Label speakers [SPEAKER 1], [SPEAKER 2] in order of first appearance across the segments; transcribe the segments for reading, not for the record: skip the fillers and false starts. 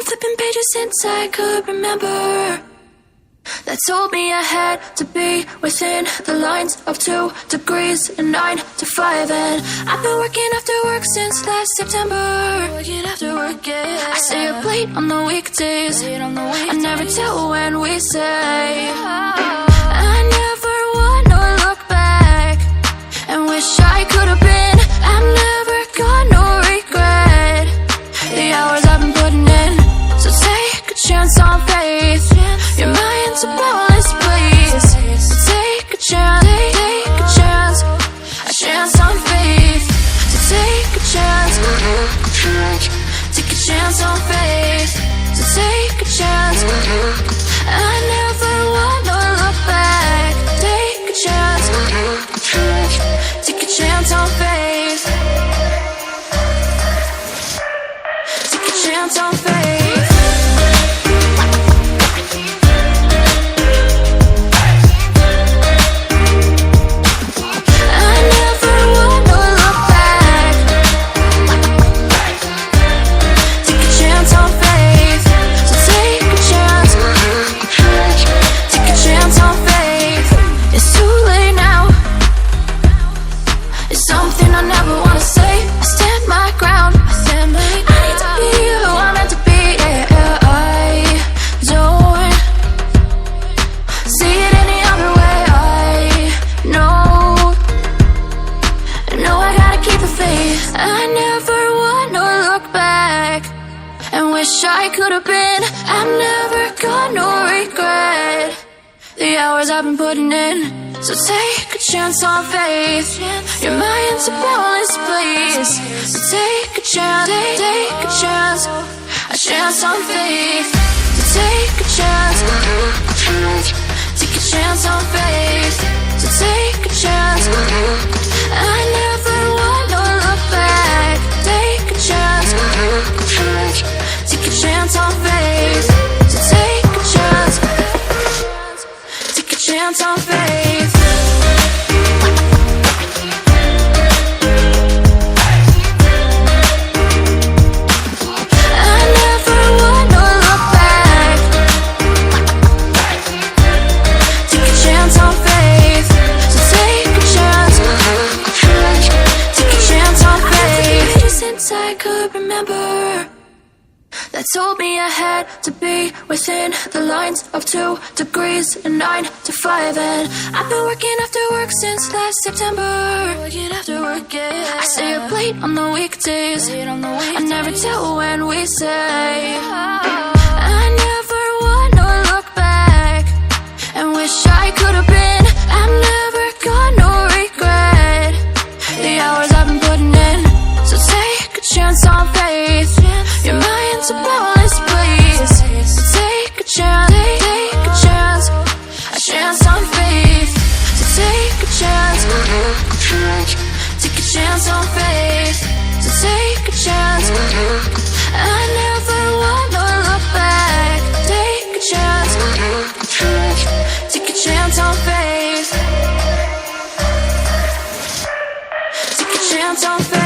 [SPEAKER 1] been flipping pages since I could remember, that told me I had to be within the lines of 2 degrees and 9 to 5. And I've been working after work since last September. Working after work, yeah. I stay up late on the weekdays. I never tell when we say. I never wanna look back and wish I could have been. I've never got no regret. The hours I've been putting in, so take a chance on faith. Your mind's a boundless place. So take a chance, take a chance, a chance on faith. So take a chance, take a chance on faith. So take a chance. I never wanna look back. Take a chance, take a chance on faith. Take a chance on faith. I could have been. I've never got no regret. The hours I've been putting in, so take a chance on faith. Your mind's a boundless place. So take a chance, take a chance, a chance on faith. So take a chance, take a chance on faith. So take a chance. I never wanna look back. Take a chance. Take a chance on faith. So take a chance. Take a chance on faith. I never wanna look back. Take a chance on faith. So take a chance. Take a chance on faith. Since I could remember, that told me I had to be within the lines of 2 degrees and 9 to 5. And I've been working after work since last September. Working after work, yeah. I stay up late on the weekdays. I never tell when we say. I never wanna look back and wish I could have been. I've never got no regret. The hours I've been putting in, so take a chance on faith. Your mind's a boundless place. So take a chance, take a chance, a chance on faith. So take a chance, take a chance on faith. So take a chance. I never wanna look back. Take a chance, take a chance on faith. Take a chance on faith.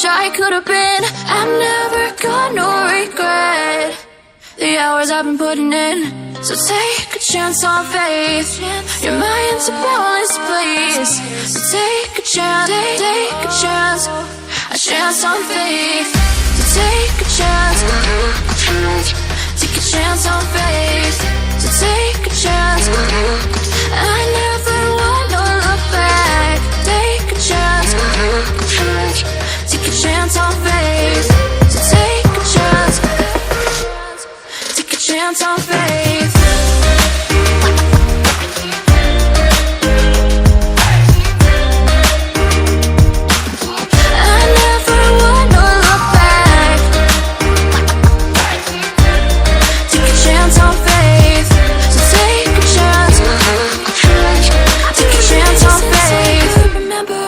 [SPEAKER 1] I could have been. I've never got no regret. The hours I've been putting in, so take a chance on faith. Your mind's a boundless place. So take a chance, take a chance, a chance on faith. So take a chance, take a chance on faith. So take a chance. I never wanna look back. Take a chance. Take a chance on faith. So take a chance. chance on faith. I never wanna look back. Take a chance on faith. So take a chance. Take a chance on faith. Remember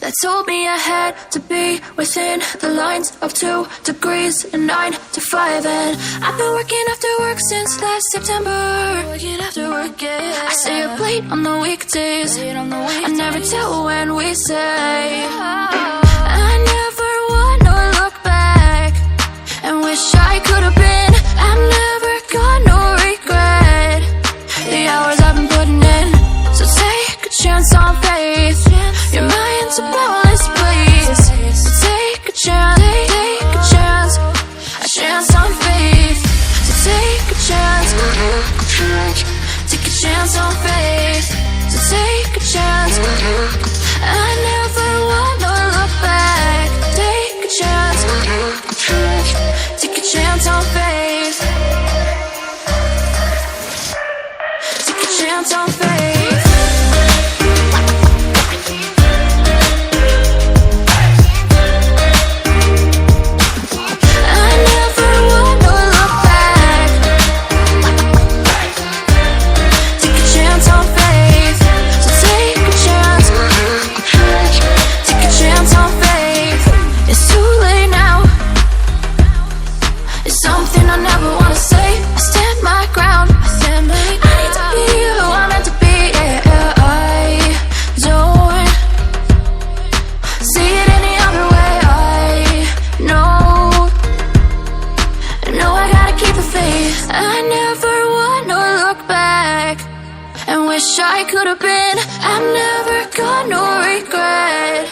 [SPEAKER 1] that told me I had to be within the lines of 2 degrees and 9 to 5. And I've been working after work since last September. Working after work, yeah. I stay up late on the weekdays. I never tell when we say. I never wanna look back and wish I could have been. I'm never gonna regret the hours I've been putting in. So take a chance on faith. Your mind's a boundless place. So take a chance, take a chance, a chance on faith. So take a chance, take a chance on faith. So take a chance. I never wanna look back. Take a chance, take a chance on faith. Take a chance on faith. I never wanna look back and wish I could have been. I'm never gonna regret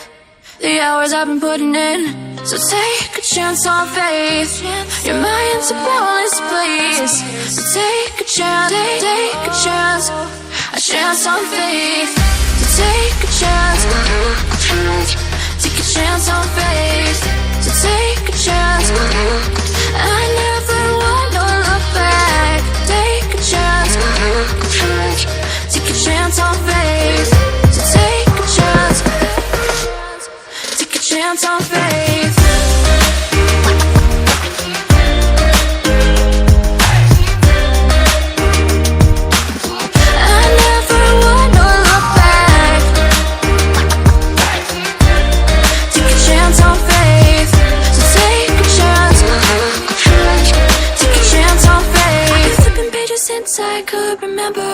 [SPEAKER 1] the hours I've been putting in. So take a chance on faith. Your mind's a boundless place. So take a chance, take a chance, a chance on faith. So take a chance, take a chance on faith. So take a chance. I never wanna look back. Take a chance, take a chance on faith. So take a chance, take a chance on faith. I never wanna look back. Take a chance on faith. So take a chance, take a chance on faith. I've been flipping pages since I could remember.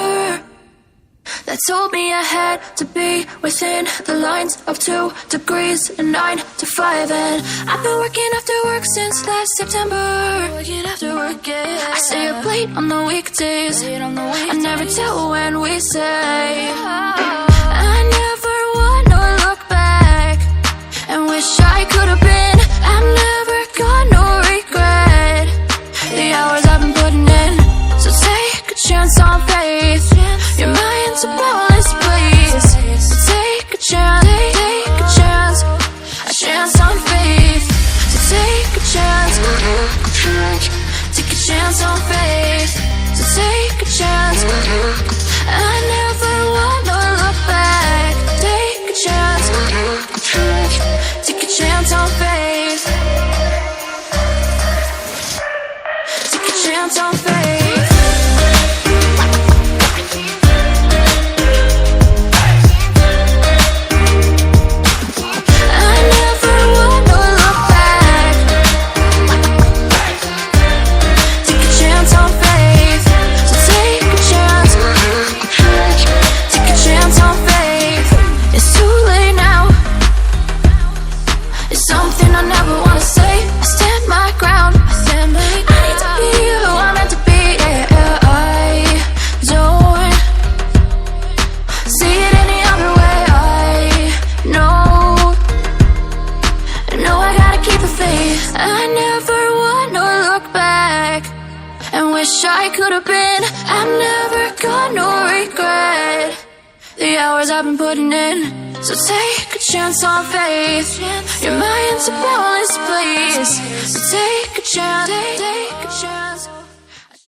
[SPEAKER 1] That told me I had to be within the lines of 2 degrees and 9 to 5. And I've been working after work since last September. Working after work, yeah. I stay up late on the weekdays. I never tell when we say. I never wanna look back and wish I could have been. I'm never gonna regret the hours I've been putting in. So take a chance on faith. Your mind's a boundless place. So take a chance, take a chance, a chance on faith. So take a chance, take a chance on faith. So take a chance. I never wanna look back. Take a chance, take a chance on faith. Take a chance on faith. I never wanna look back and wish I could have been. I'm never gonna regret the hours I've been putting in. So take a chance on faith. Your mind's a boundless place. So take a chance.